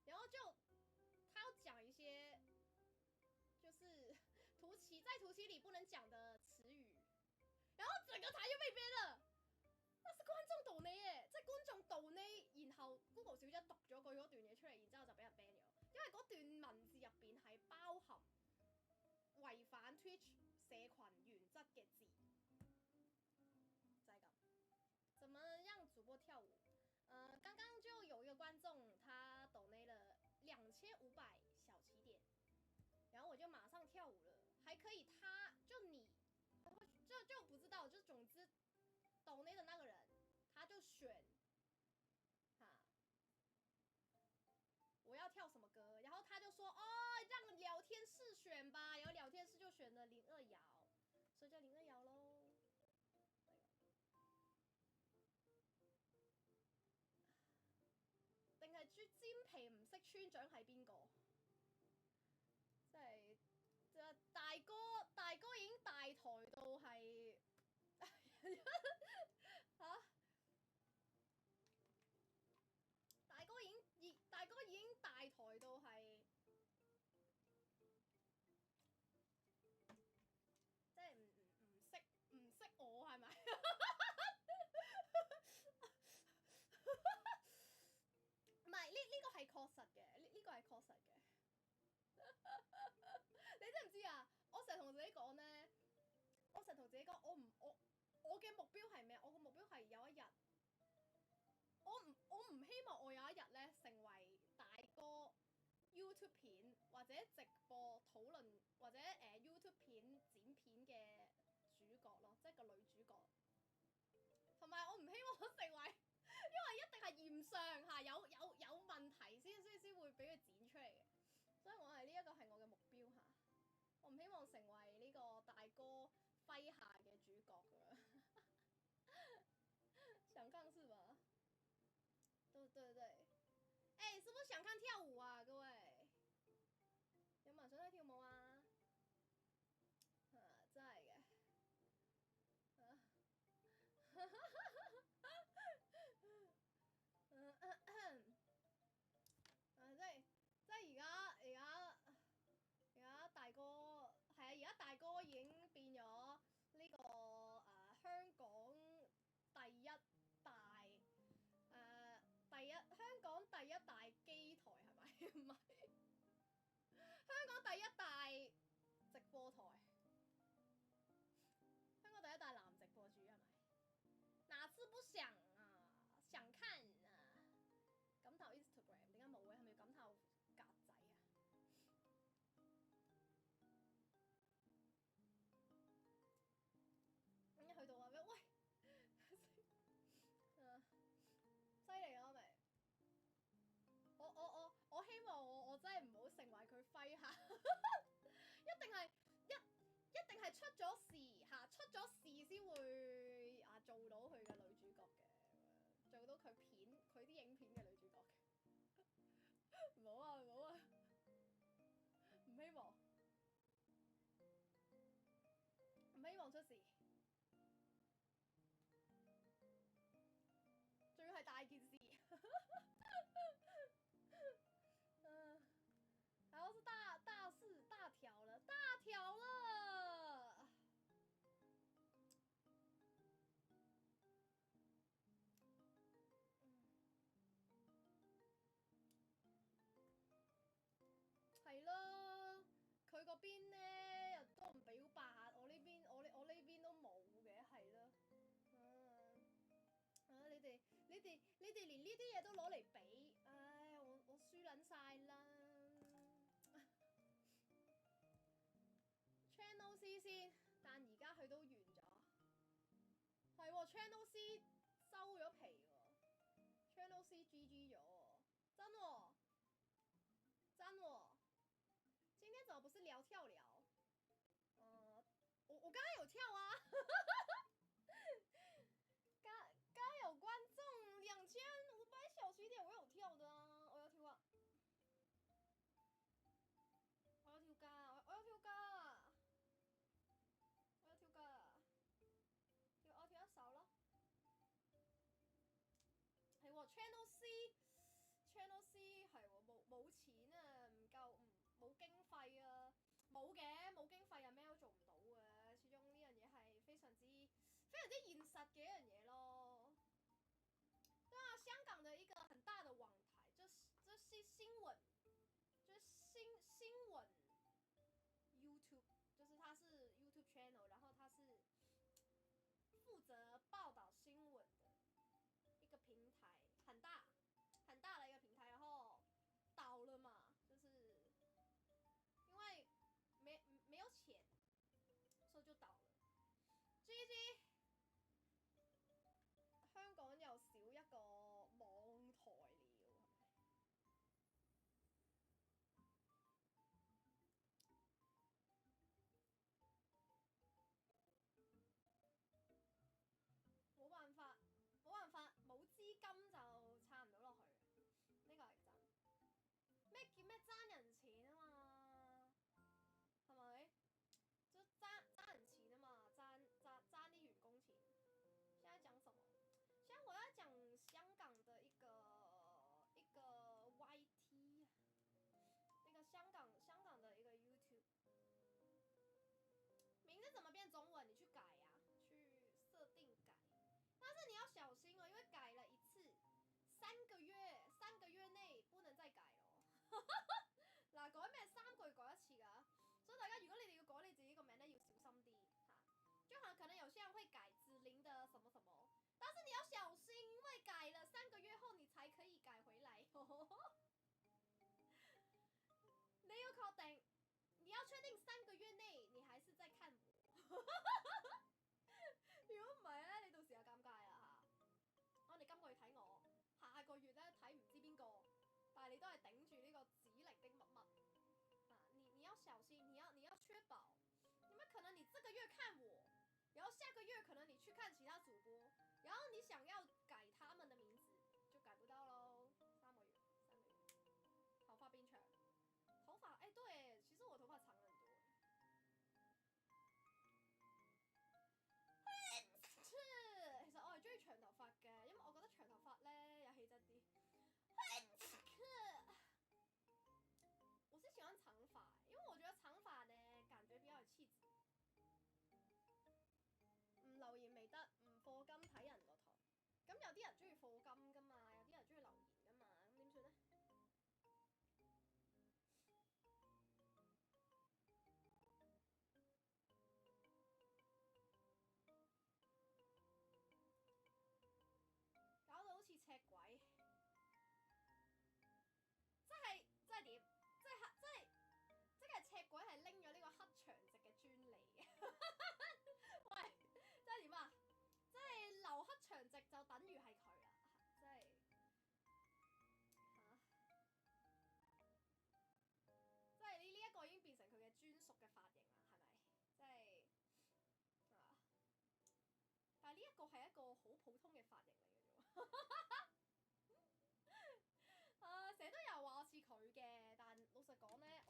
然后就他要讲一些就是在图奇里不能講的詞語，然後整個台就被 ban 了。那是觀眾鬥呢耶，即係觀眾鬥呢，然後 Google 小姐讀咗佢嗰段嘢出嚟，然之後就俾人 ban 咗，因為嗰段文字入邊係包含違反 Twitch 社群原則嘅字，就係咁。怎麼讓主播跳舞？剛剛就有一個觀眾，他抖內了2500小起點，然後我就馬上跳舞了，還可以就不知道，就總之抖內的那個人，他就選，我要跳什麼歌，然後他就說，哦，讓聊天室選吧，然後聊天室就選了02謠，所以就02謠咯。定係豬煎皮唔識村長係邊個？即係大哥已經大台到係嚇，大哥已經大台到係，即係唔識我係咪？唔係呢個係確實嘅，呢個係確實嘅。你知唔知啊？我成日同自己講咧，我嘅目標係咩？我個目標係有一日，我唔希望我有一日咧成為大哥 YouTube 片或者直播討論或者YouTube 片剪片嘅主角咯，即係個女主角。同埋我唔希望我成為。因為一定係驗相嚇，有問題先會俾佢剪出嚟嘅，所以我係呢一個係我嘅目標嚇。我唔希望成為呢個大哥麾下嘅主角㗎。想看是吧？對，是不是想看跳舞啊？各位，有冇人想睇跳舞啊？真係嘅。即係而家大哥係啊！而家大哥已經變咗呢個香港第一大香港第一大機台係咪？唔係香港第一大直播台，香港第一大男直播主係咪？哪次不想啊？想看啊？感頭 Instagram 點解冇嘅？係咪要感頭格仔啊？咁一去到話咩？喂，犀利啊咪！我希望我真係唔好成為佢麾下，一定係出咗事嚇，出咗事先會做到佢嘅女主角嘅，做到佢啲影片嘅女主角嘅。唔好啊，唔希望出事，仲要係大件事。然後是大事大條了，係咯，佢嗰邊咧又都唔表白，我呢邊都冇嘅，係咯。你哋連呢啲嘢都攞嚟比，唉，我輸撚晒啦。Channel C 先，但而家佢都完咗。係喎 ，Channel C 收咗皮喎 ，Channel C GG 咗喎，真喎。今天怎麼不是聊跳聊？我剛剛有跳啊。剛有觀眾2500小起點，我有跳的啊，我有跳啊，我有跳㗎，我跳一首咯。係喎 ，Channel C 係喎，冇錢啊，唔夠冇經費啊，冇嘅冇經費有咩都做唔到嘅，始終呢樣嘢係非常之現實嘅一樣嘢咯。對啊，香港的一個很大的網台就是新聞，就是新聞 YouTube， 就是它是 YouTube channel， 然後它是負責報道新聞的一個平台，很大很大的一個平台，然後倒了嘛，就是因為沒有錢，所以就倒了。GG， 香港又少一個網台了，冇辦法，冇資金就撐唔到落去，呢個係真。咩叫咩爭人錢啊嘛？係咪？就爭人錢啊嘛，爭啲員工錢。現在講什麼？現在我要講香港的一個 YT， 那個香港的一個 YouTube， 名字怎麼變中文？你去改呀、去設定改。但是你要小心哦，因為改了一次，3個月內不能再改咯。嗱，改名3個月改一次噶，所以大家如果你哋要改你自己個名咧，要小心啲嚇。就好像可能有些人會改子玲的什麼什麼，但是你要小心，因為改了3個月後你才可以改回來。你要確定，你要確定3個月內你還是在看我。如果唔係咧，你到時就尷尬啦嚇。你今個月睇我，下個月咧睇唔知邊個，但係你都係頂住呢個指令的乜乜啊！你要小心，你要確保，因為可能你這個月看我，然後下個月可能你去看其他主播，然後你想要改他們的名字就改不到咯。3個月，頭髮變長，頭髮對，其實我頭髮長很多。其實我係中意長頭髮嘅，因為我覺得長頭髮咧有氣質啲。我是喜歡長髮，因為我覺得長髮咧感覺比較有氣質。唔留言未得，唔課金睇人個台。咁有啲人中意課金噶嘛，有啲人中意留言噶嘛，咁點算咧？搞到好似赤鬼，即係點？即係赤鬼係拎咗呢個黑長直嘅專利。喂，即係點啊？即係留黑長直就等於係佢啦，即係嚇，即係呢一個已經變成佢嘅專屬嘅髮型啦，係咪？即係啊，但係呢一個係一個好普通嘅髮型嚟嘅啫喎。成日都有話我似佢嘅，但老實講咧，